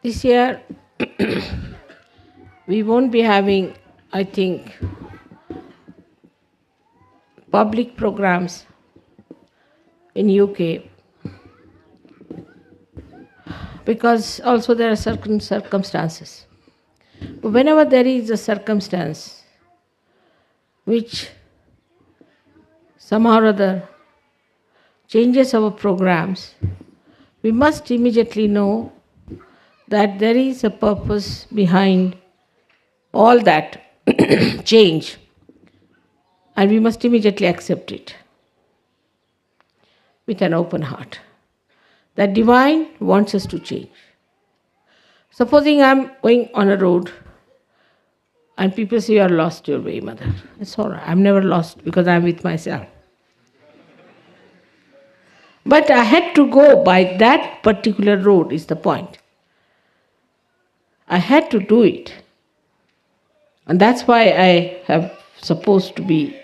This year we won't be having, I think, public programs in UK because also there are certain circumstances. But whenever there is a circumstance which somehow or other changes our programs, we must immediately know that there is a purpose behind all that change, and we must immediately accept it with an open heart. That divine wants us to change. Supposing I'm going on a road and people say, "You are lost your way, mother." It's all right. I'm never lost because I'm with myself. But I had to go by that particular road, is the point. I had to do it. And that's why I have supposed to be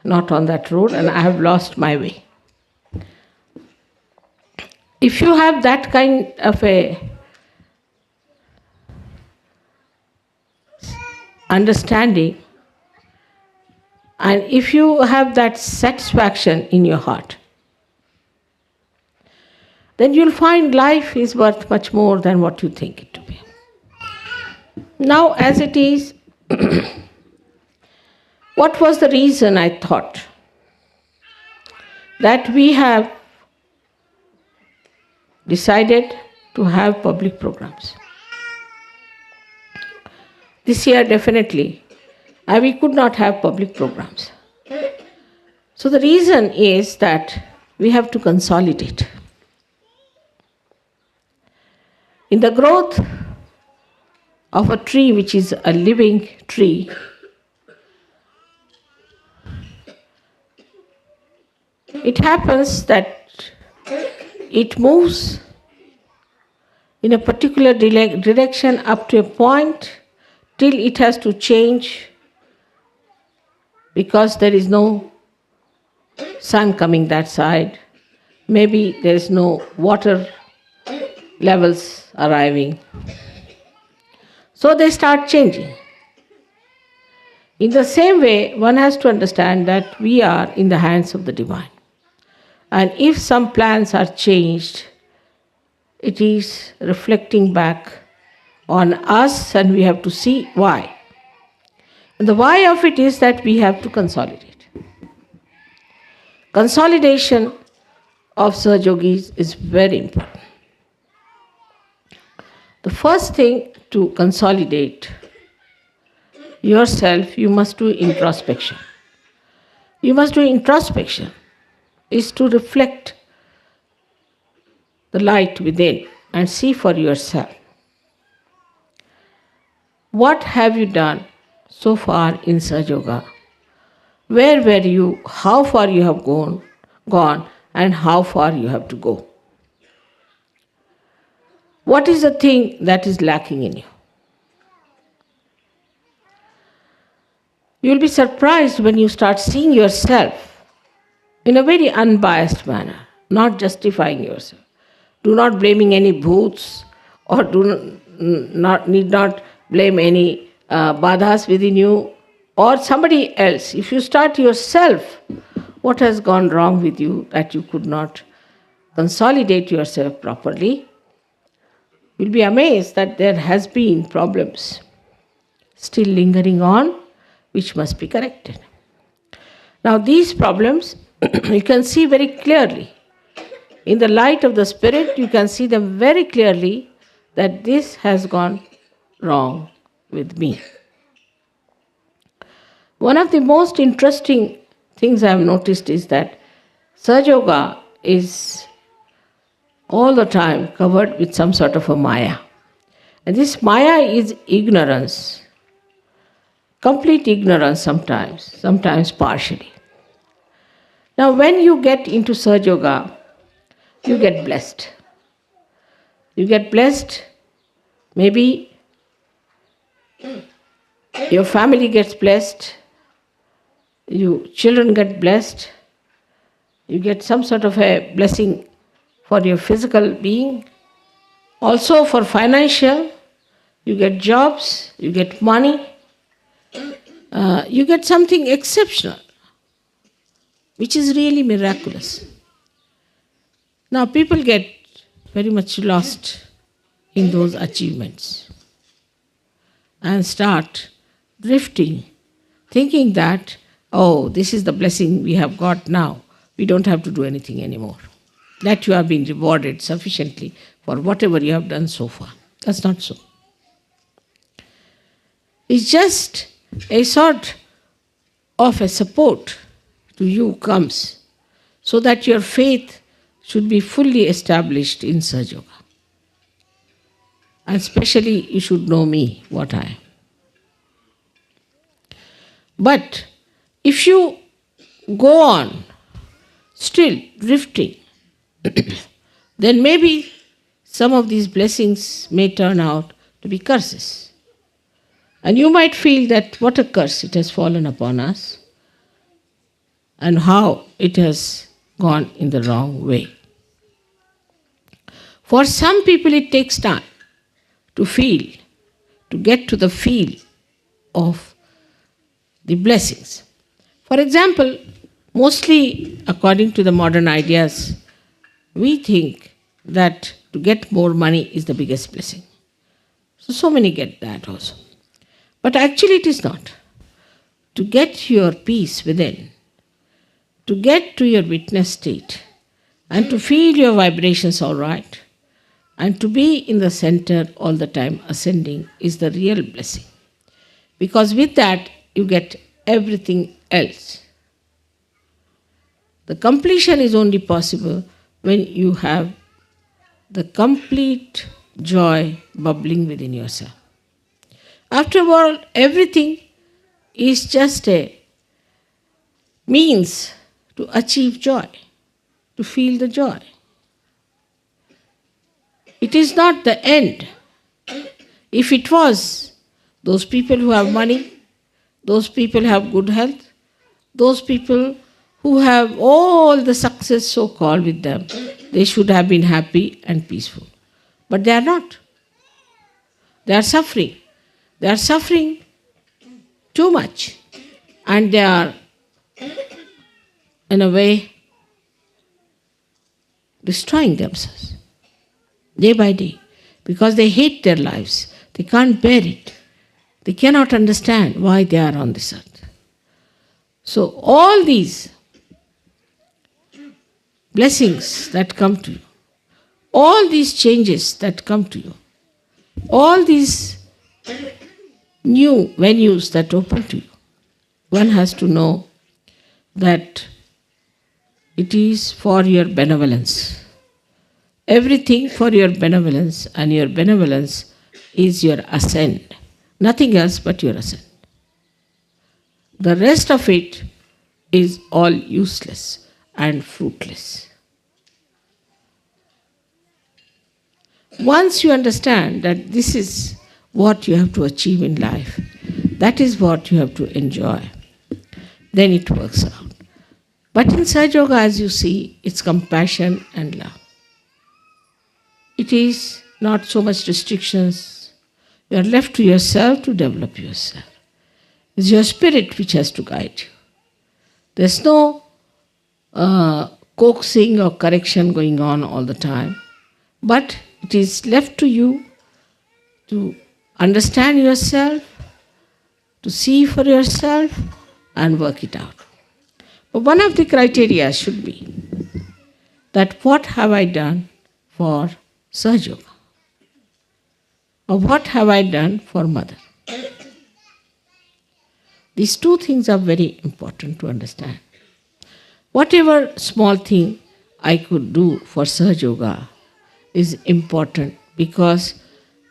not on that road and I have lost my way. If you have that kind of a understanding, and if you have that satisfaction in your heart, then you'll find life is worth much more than what you think it to be. Now, as it is, what was the reason I thought that we have decided to have public programs? This year, definitely, we could not have public programs. So the reason is that we have to consolidate. In the growth of a tree, which is a living tree, it happens that it moves in a particular direction up to a point till it has to change because there is no sun coming that side. Maybe there is no water levels arriving. So they start changing. In the same way, one has to understand that we are in the hands of the divine. And if some plans are changed, it is reflecting back on us and we have to see why. And the why of it is that we have to consolidate. Consolidation of Sahajogis is very important. The first thing to consolidate yourself, you must do introspection. You must do introspection, is to reflect the light within and see for yourself. What have you done so far in Sahaja Yoga? Where were you? How far you have gone, and how far you have to go? What is the thing that is lacking in you? You'll be surprised when you start seeing yourself in a very unbiased manner, not justifying yourself. Do not blaming any bhoots or need not blame any badhas within you or somebody else. If you start yourself, what has gone wrong with you that you could not consolidate yourself properly, you'll be amazed that there has been problems still lingering on, which must be corrected. Now these problems, you can see very clearly. In the light of the Spirit, you can see them very clearly that this has gone wrong with me. One of the most interesting things I have noticed is that Sahaja Yoga is all the time covered with some sort of a maya. And this maya is ignorance. Complete ignorance sometimes partially. Now when you get into Sahaja Yoga, you get blessed. You get blessed, maybe your family gets blessed, you children get blessed, you get some sort of a blessing for your physical being, Also for financial, you get jobs, you get money, you get something exceptional, which is really miraculous. Now people get very much lost in those achievements and start drifting, thinking that, oh, this is the blessing we have got now. We don't have to do anything anymore. That you have been rewarded sufficiently for whatever you have done so far. That's not so. It's just a sort of a support to you comes so that your faith should be fully established in Sahaja Yoga. And especially you should know me, what I am. But if you go on still drifting, then maybe some of these blessings may turn out to be curses. And you might feel that what a curse it has fallen upon us and how it has gone in the wrong way. For some people it takes time to get to the feel of the blessings. For example, mostly according to the modern ideas, we think that to get more money is the biggest blessing. So many get that also. But actually it is not. To get your peace within, to get to your witness state, and to feel your vibrations all right, and to be in the center all the time ascending is the real blessing. Because with that, you get everything else. The completion is only possible when you have the complete joy bubbling within yourself. After all, everything is just a means to achieve joy, to feel the joy. It is not the end. If it was, those people who have money, those people who have good health, those people who have all the success so-called with them, they should have been happy and peaceful. But they are not. They are suffering. They are suffering too much. And they are, in a way, destroying themselves day by day because they hate their lives. They can't bear it. They cannot understand why they are on this earth. So all these blessings that come to you, all these changes that come to you, all these new venues that open to you, one has to know that it is for your benevolence. Everything for your benevolence, and your benevolence is your ascent. Nothing else but your ascent. The rest of it is all useless and fruitless. Once you understand that this is what you have to achieve in life, that is what you have to enjoy, then it works out. But in Sahaja Yoga, as you see, it's compassion and love. It is not so much restrictions. You are left to yourself to develop yourself. It's your spirit which has to guide you. There's no coaxing or correction going on all the time. But it is left to you to understand yourself, to see for yourself and work it out. But one of the criteria should be that what have I done for Sahaja Yoga? Or what have I done for Mother? These two things are very important to understand. Whatever small thing I could do for Sahaja Yoga is important, because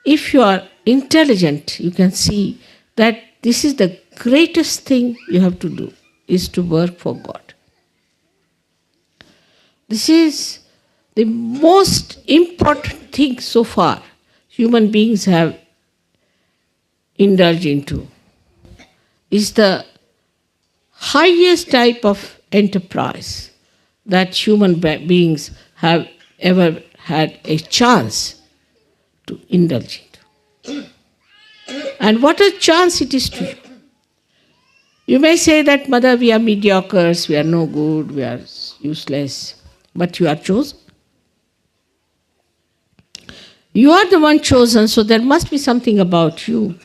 if you are intelligent, you can see that this is the greatest thing you have to do, is to work for God. This is the most important thing so far human beings have indulged into. Is the highest type of enterprise that human beings have ever had a chance to indulge into. And what a chance it is to you. You may say that, Mother, we are mediocres, we are no good, we are useless, but you are chosen. You are the one chosen, so there must be something about you.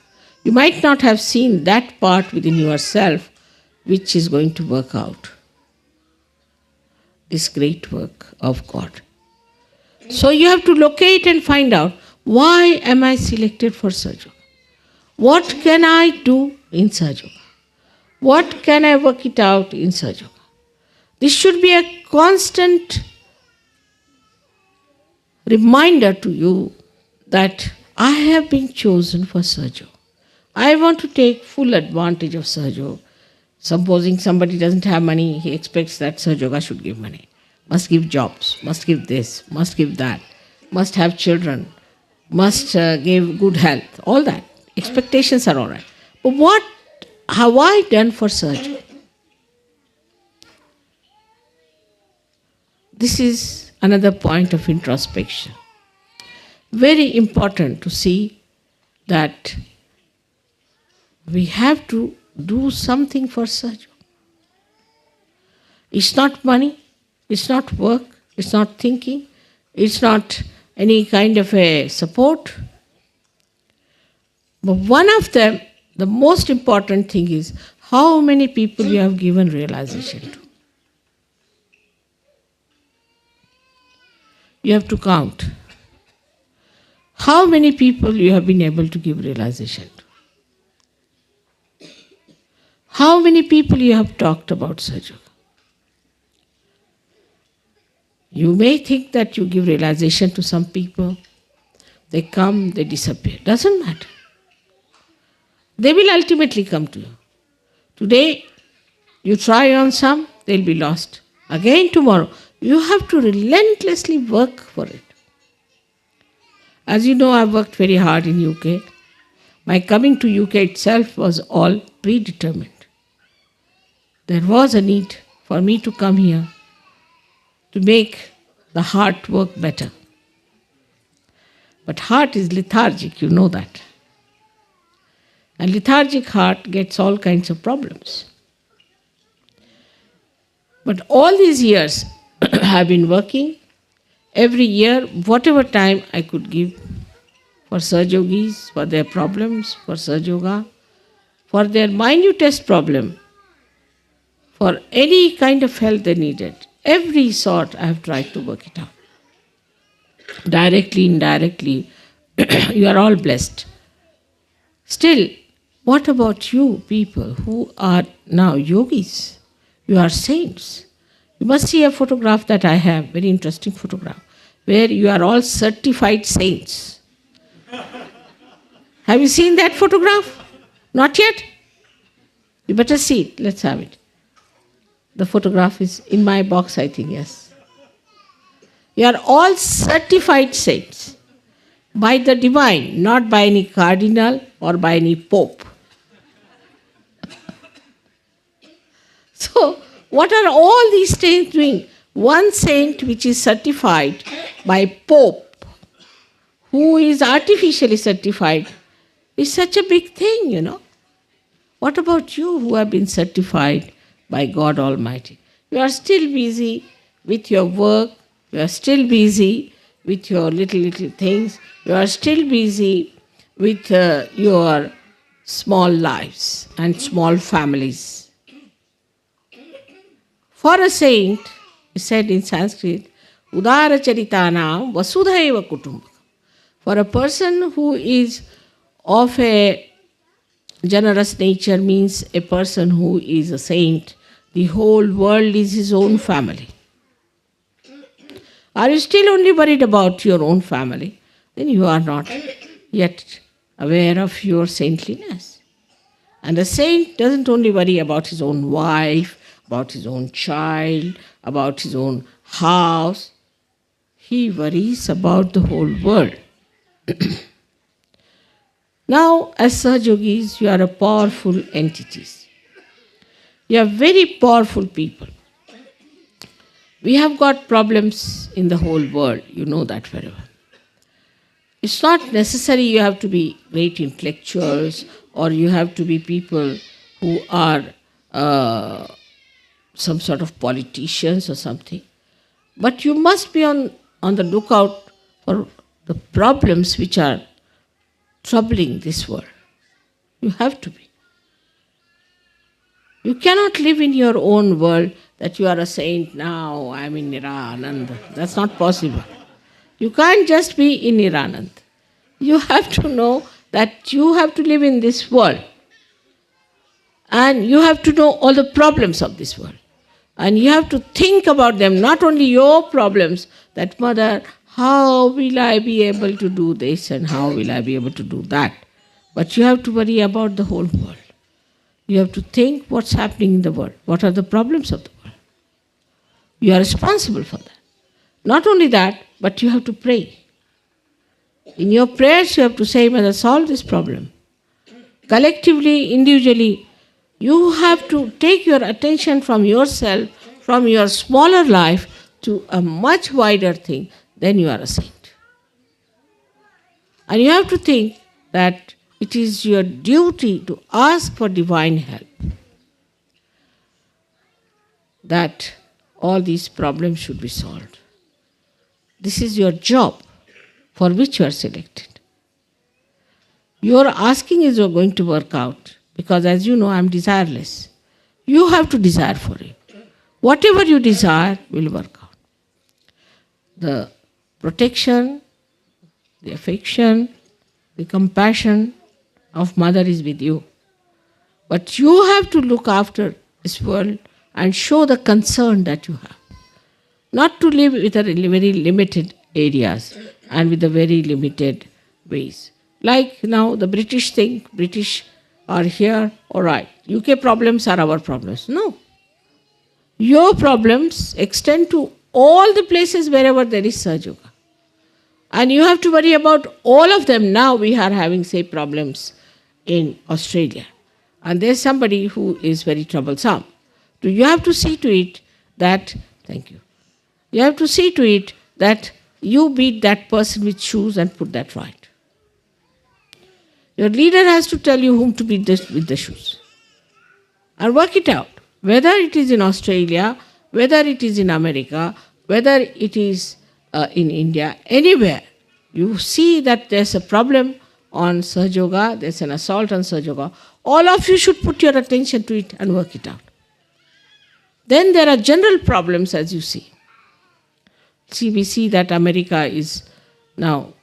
You might not have seen that part within yourself which is going to work out this great work of God. So you have to locate and find out, why am I selected for Sahaja Yoga? What can I do in Sahaja Yoga? What can I work it out in Sahaja Yoga? This should be a constant reminder to you that I have been chosen for Sahaja Yoga. I want to take full advantage of Sahaja Yoga. Supposing somebody doesn't have money, he expects that Sahaja Yoga should give money. Must give jobs, must give this, must give that, must have children, must give good health, all that. Expectations are all right. But what have I done for Sahaja Yoga? This is another point of introspection. Very important to see that we have to do something for Sahaja Yoga. It's not money, it's not work, it's not thinking, it's not any kind of a support. But one of them, the most important thing is how many people you have given realization to. You have to count how many people you have been able to give realization to. How many people you have talked about Sahaja Yoga. You may think that you give realization to some people, they come, they disappear. Doesn't matter. They will ultimately come to you. Today, you try on some, they'll be lost. Again tomorrow, you have to relentlessly work for it. As you know, I've worked very hard in UK. My coming to UK itself was all predetermined. There was a need for me to come here to make the heart work better. But heart is lethargic, you know that. And lethargic heart gets all kinds of problems. But all these years I've been working. Every year, whatever time I could give for Sahaja Yogis, for their problems, for Sahaja Yoga, for their minutest problem, for any kind of help they needed. Every sort I have tried to work it out. Directly, indirectly, you are all blessed. Still, what about you people who are now yogis? You are saints. You must see a photograph that I have, very interesting photograph, where you are all certified saints. Have you seen that photograph? Not yet? You better see it. Let's have it. The photograph is in my box, I think, yes. You are all certified saints by the divine, not by any cardinal or by any pope. So, what are all these saints doing? One saint which is certified by pope, who is artificially certified, is such a big thing, you know. What about you who have been certified by God Almighty? You are still busy with your work, you are still busy with your little things, you are still busy with your small lives and small families. For a saint, it said in Sanskrit, Udara Charitanam Vasudhaiva Kutumbakam. For a person who is of a generous nature, means a person who is a saint, the whole world is his own family. Are you still only worried about your own family? Then you are not yet aware of your saintliness. And a saint doesn't only worry about his own wife, about his own child, about his own house. He worries about the whole world. Now, as Sahaja Yogis, you are a powerful entities. You are very powerful people. We have got problems in the whole world, you know that very well. It's not necessary you have to be great intellectuals or you have to be people who are some sort of politicians or something. But you must be on the lookout for the problems which are troubling this world. You have to be. You cannot live in your own world that you are a saint now, I'm in Niranand. That's not possible. You can't just be in Niranand. You have to know that you have to live in this world. And you have to know all the problems of this world. And you have to think about them, not only your problems, that mother, how will I be able to do this and how will I be able to do that? But you have to worry about the whole world. You have to think what's happening in the world. What are the problems of the world? You are responsible for that. Not only that, but you have to pray. In your prayers, you have to say, Mother, solve this problem. Collectively, individually, you have to take your attention from yourself, from your smaller life, to a much wider thing. Then you are a saint. And you have to think that it is your duty to ask for divine help. That all these problems should be solved. This is your job for which you are selected. Your asking is going to work out because, as you know, I am desireless. You have to desire for it. Whatever you desire will work out. The protection, the affection, the compassion of mother is with you. But you have to look after this world and show the concern that you have. Not to live with a very limited areas and with the very limited ways. Like now the British think British are here, all right. UK problems are our problems. No. Your problems extend to all the places wherever there is Sahaja Yoga. And you have to worry about all of them. Now we are having, say, problems in Australia. And there's somebody who is very troublesome. So you have to see to it that, thank you, you have to see to it that you beat that person with shoes and put that right. Your leader has to tell you whom to beat with the shoes. And work it out. Whether it is in Australia, whether it is in America, whether it is in India, anywhere, you see that there's a problem on Sahaja Yoga, there's an assault on Sahaja Yoga, all of you should put your attention to it and work it out. Then there are general problems, as you see. See, we see that America is now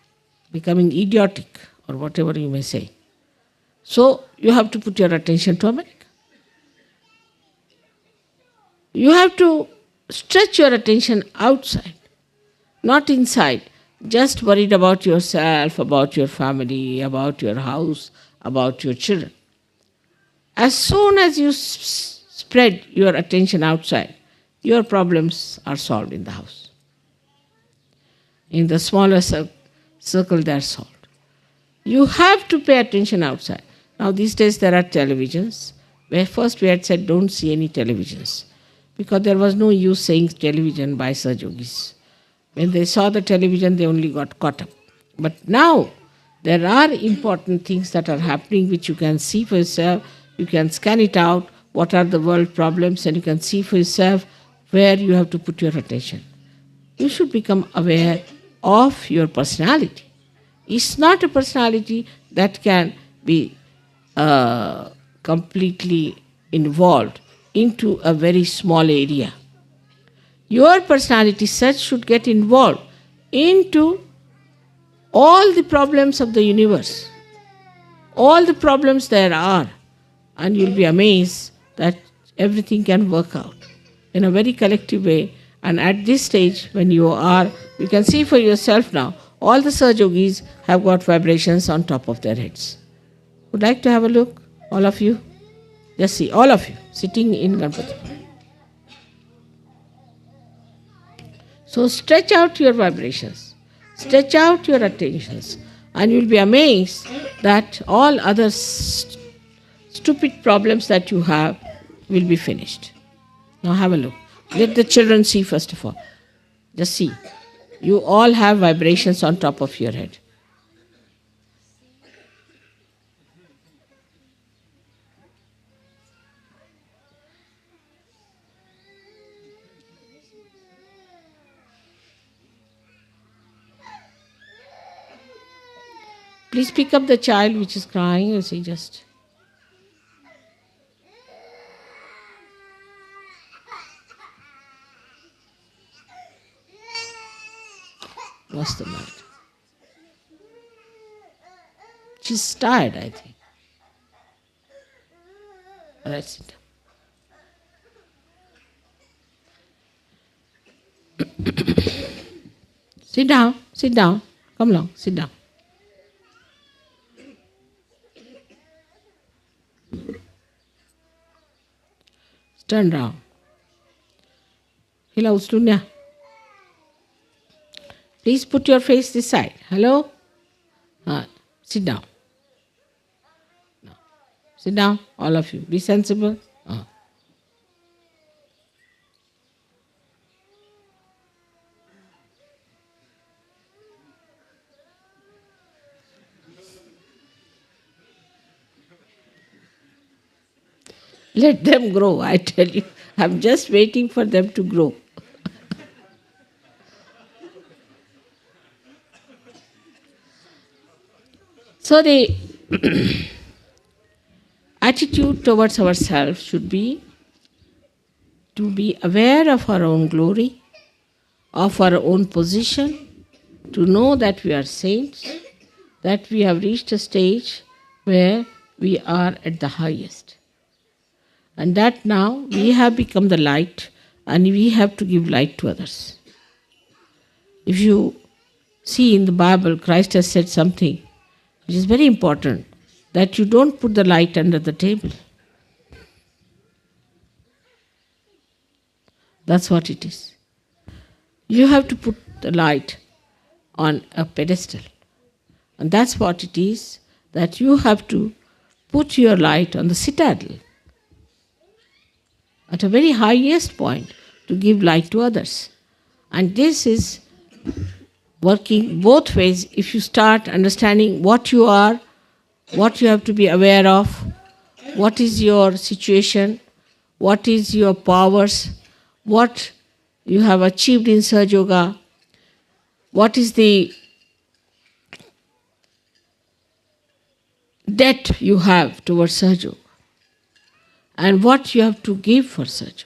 becoming idiotic, or whatever you may say. So you have to put your attention to America. You have to stretch your attention outside, not inside. Just worried about yourself, about your family, about your house, about your children. As soon as you spread your attention outside, your problems are solved in the house. In the smaller circle, they are solved. You have to pay attention outside. Now, these days there are televisions, where first we had said don't see any televisions, because there was no use saying television by Sahaja Yogis. When they saw the television, they only got caught up. But now, there are important things that are happening which you can see for yourself. You can scan it out, what are the world problems, and you can see for yourself where you have to put your attention. You should become aware of your personality. It's not a personality that can be completely involved into a very small area. Your personality such should get involved into all the problems of the universe, all the problems there are, and you'll be amazed that everything can work out in a very collective way. And at this stage, when you can see for yourself now, all the Sahaja Yogis have got vibrations on top of their heads. Would like to have a look, all of you? Just see, all of you, sitting in Ganpati. So stretch out your vibrations, stretch out your attentions, and you'll be amazed that all other stupid problems that you have will be finished. Now have a look. Let the children see first of all. Just see. You all have vibrations on top of your head. Please pick up the child which is crying. You see, just. What's the matter? She's tired, I think. All right, sit down. Sit down, sit down. Come along, sit down. Turn round. Hello, Stunya. Please put your face this side. Hello? Sit down. No. Sit down, all of you. Be sensible. Let them grow, I tell you. I'm just waiting for them to grow. So the attitude towards ourselves should be to be aware of our own glory, of our own position, to know that we are saints, that we have reached a stage where we are at the highest. And that now we have become the light and we have to give light to others. If you see in the Bible, Christ has said something which is very important, that you don't put the light under the table. That's what it is. You have to put the light on a pedestal. And that's what it is, that you have to put your light on the citadel, at a very highest point, to give light to others. And this is working both ways. If you start understanding what you are, what you have to be aware of, what is your situation, what is your powers, what you have achieved in Sahaja Yoga, what is the debt you have towards Sahaja Yoga, and what you have to give for Sahaja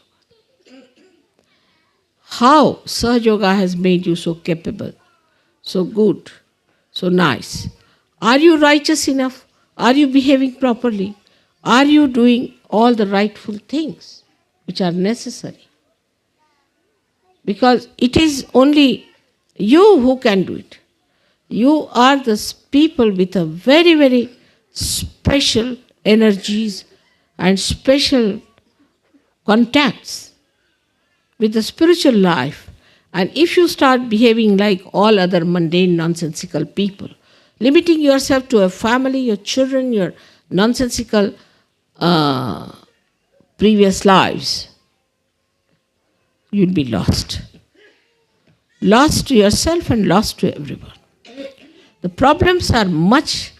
Yoga. How Sahaja Yoga has made you so capable, so good, so nice. Are you righteous enough? Are you behaving properly? Are you doing all the rightful things which are necessary? Because it is only you who can do it. You are the people with a very, very special energies and special contacts with the spiritual life. And if you start behaving like all other mundane, nonsensical people, limiting yourself to a family, your children, your nonsensical previous lives, you'll be lost. Lost to yourself and lost to everyone. The problems are much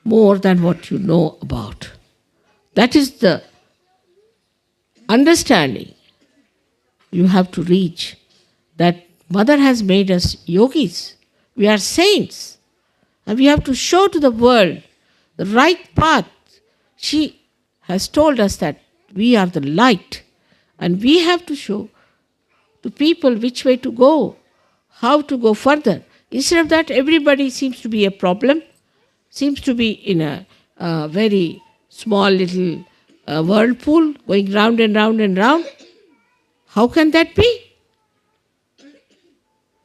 more than what you know about. That is the understanding you have to reach, that Mother has made us yogis. We are saints. And we have to show to the world the right path. She has told us that we are the light. And we have to show to people which way to go, how to go further. Instead of that, everybody seems to be a problem, seems to be in a very small little whirlpool going round and round and round. How can that be?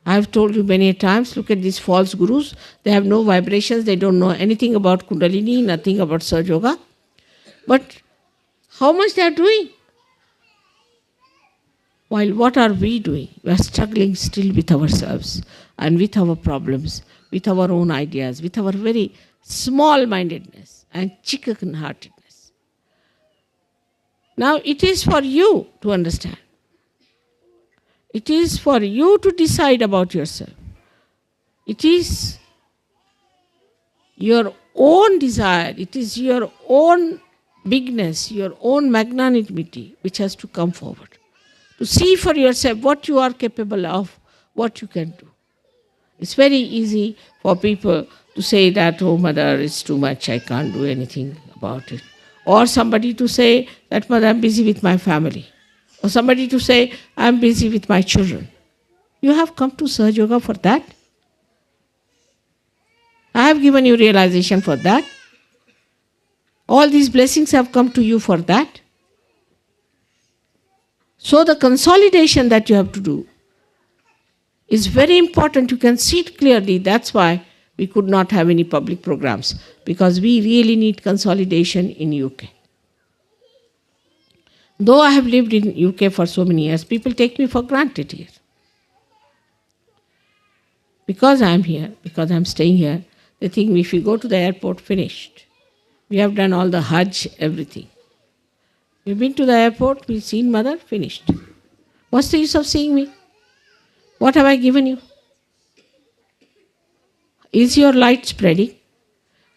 I have told you many times, look at these false gurus. They have no vibrations, they don't know anything about Kundalini, nothing about Sahaja Yoga. But how much they are doing? While what are we doing? We are struggling still with ourselves and with our problems, with our own ideas, with our very small-mindedness and chicken-heartedness. Now it is for you to understand. It is for you to decide about yourself. It is your own desire, it is your own bigness, your own magnanimity which has to come forward. To see for yourself what you are capable of, what you can do. It's very easy for people to say that, oh, mother, it's too much, I can't do anything about it. Or somebody to say that, mother, I'm busy with my family. Or somebody to say, I'm busy with my children. You have come to Sahaja Yoga for that. I have given you realization for that. All these blessings have come to you for that. So the consolidation that you have to do is very important. You can see it clearly. That's why we could not have any public programs, because we really need consolidation in UK. Though I have lived in UK for so many years, people take me for granted here. Because I am here, because I am staying here, they think if we go to the airport, finished. We have done all the Hajj, everything. You've been to the airport, we've seen mother, finished. What's the use of seeing me? What have I given you? Is your light spreading?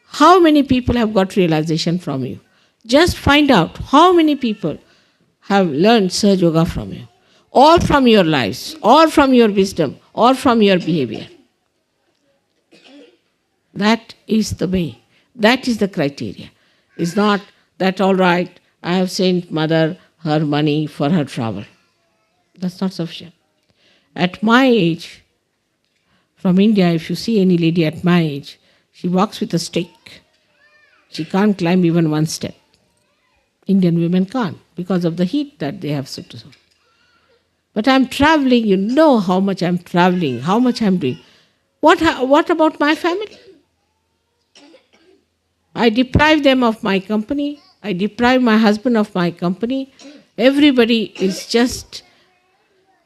How many people have got realization from you? Just find out how many people have learned Sahaja Yoga from you, or from your lives, or from your wisdom, or from your behavior. That is the way. That is the criteria. It's not that, all right, I have sent mother her money for her travel. That's not sufficient. At my age, from India, if you see any lady at my age, she walks with a stick. She can't climb even one step. Indian women can't because of the heat that they have. But I'm traveling, you know how much I'm traveling, how much I'm doing. What about my family? I deprive them of my company. I deprive my husband of my company. Everybody is just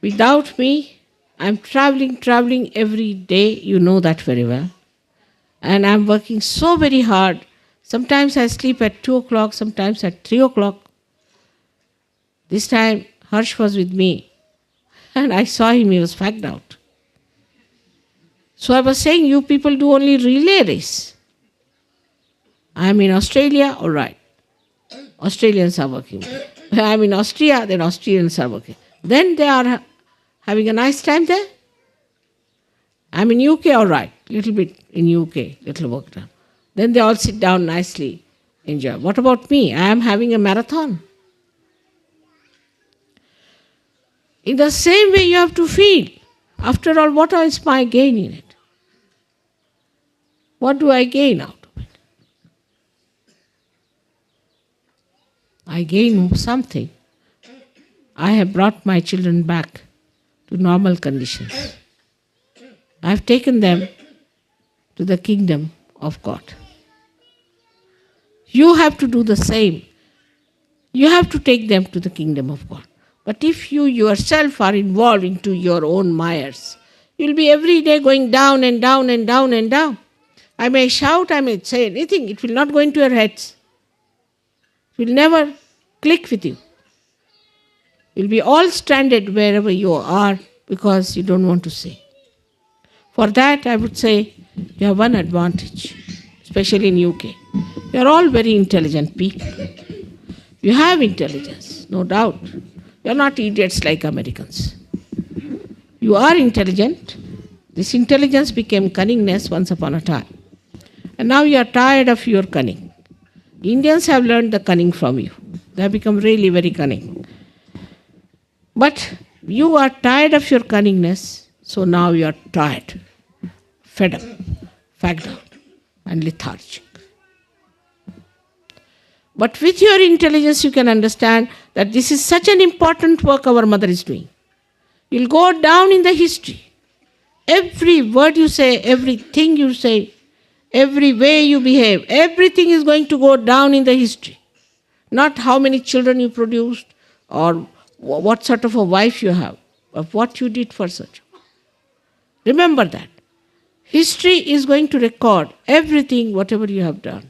without me. I'm traveling every day. You know that very well. And I'm working so very hard. Sometimes I sleep at 2 o'clock, sometimes at 3 o'clock. This time, Harsh was with me. And I saw him, he was fagged out. So I was saying, you people do only relay race. I'm in Australia, all right. Australians are working. I'm in Austria, then Austrians are working. Then they are having a nice time there. I'm in UK, all right. Little bit in UK, little work done. Then they all sit down nicely, enjoy. What about me? I am having a marathon. In the same way you have to feel. After all, what is my gain in it? What do I gain out of it? I gain something. I have brought my children back to normal conditions. I have taken them to the kingdom of God. You have to do the same. You have to take them to the kingdom of God. But if you yourself are involved into your own mires, you'll be every day going down and down and down and down. I may shout, I may say anything, it will not go into your heads. It will never click with you. You'll be all stranded wherever you are because you don't want to say. For that, I would say you have one advantage, especially in UK. You are all very intelligent people. You have intelligence, no doubt. You are not idiots like Americans. You are intelligent. This intelligence became cunningness once upon a time. And now you are tired of your cunning. Indians have learned the cunning from you. They have become really very cunning. But you are tired of your cunningness, so now you are tired, fed up, fagged out, and lethargic. But with your intelligence, you can understand that this is such an important work our mother is doing. You'll go down in the history. Every word you say, everything you say, every way you behave, everything is going to go down in the history. Not how many children you produced or what sort of a wife you have, but what you did for such. Remember that. History is going to record everything, whatever you have done,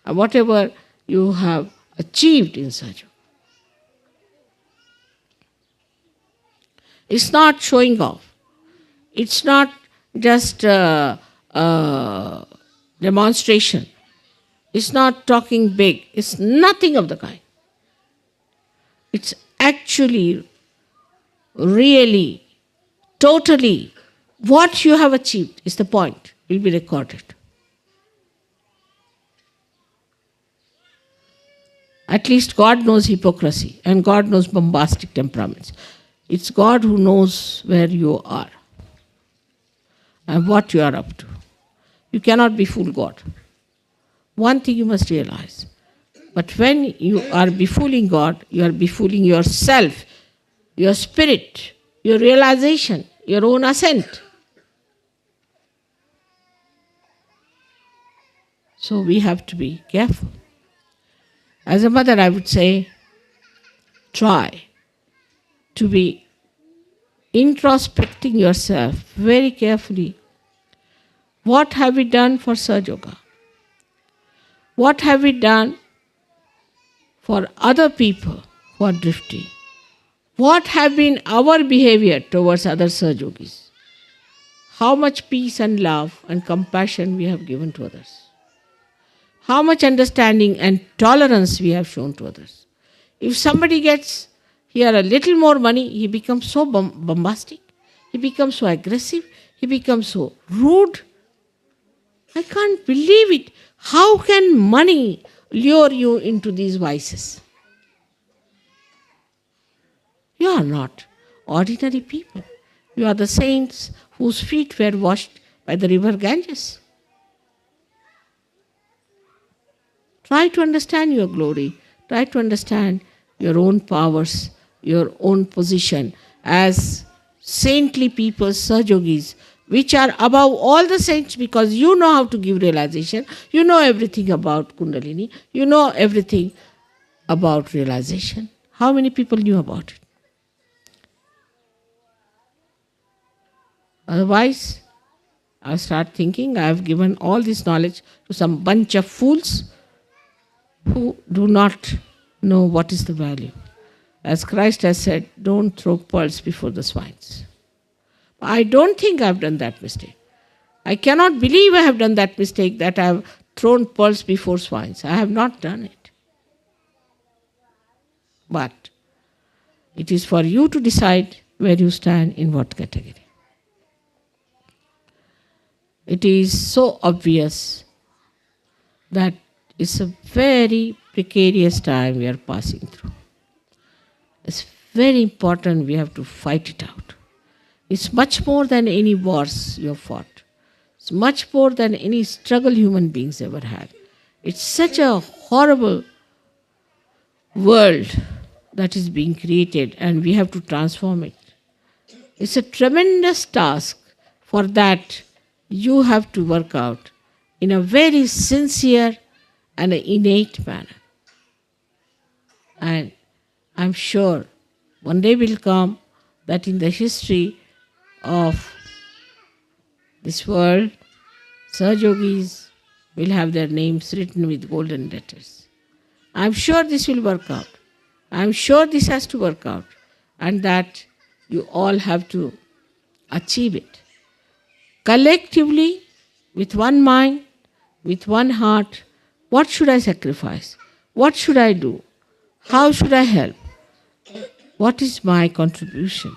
and whatever you have achieved in such. It's not showing off. It's not just demonstration. It's not talking big. It's nothing of the kind. It's actually, really, totally what you have achieved is the point, will be recorded. At least God knows hypocrisy and God knows bombastic temperaments. It's God who knows where you are and what you are up to. You cannot befool God. One thing you must realize. But when you are befooling God, you are befooling yourself, your spirit, your realization, your own ascent. So we have to be careful. As a mother, I would say, try to be introspecting yourself very carefully. What have we done for Sahaja Yoga? What have we done for other people who are drifting? What have been our behavior towards other Sahaja Yogis? How much peace and love and compassion we have given to others? How much understanding and tolerance we have shown to others? If somebody gets here a little more money, he becomes so bombastic, he becomes so aggressive, he becomes so rude. I can't believe it. How can money lure you into these vices? You are not ordinary people. You are the saints whose feet were washed by the river Ganges. Try to understand your glory. Try to understand your own powers, your own position as saintly people, Sahaja Yogis, which are above all the saints because you know how to give realization. You know everything about Kundalini. You know everything about realization. How many people knew about it? Otherwise, I start thinking I have given all this knowledge to some bunch of fools who do not know what is the value. As Christ has said, don't throw pearls before the swines. I don't think I have done that mistake. I cannot believe I have done that mistake that I have thrown pearls before swines. I have not done it. But it is for you to decide where you stand in what category. It is so obvious that it's a very precarious time we are passing through. It's very important we have to fight it out. It's much more than any wars you have fought. It's much more than any struggle human beings ever had. It's such a horrible world that is being created and we have to transform it. It's a tremendous task. For that, you have to work out in a very sincere and an innate manner. And I'm sure one day will come that in the history of this world, Sahaja Yogis will have their names written with golden letters. I'm sure this will work out. I'm sure this has to work out. And that you all have to achieve it. Collectively, with one mind, with one heart, what should I sacrifice? What should I do? How should I help? What is my contribution?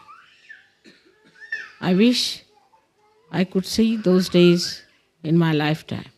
I wish I could see those days in my lifetime.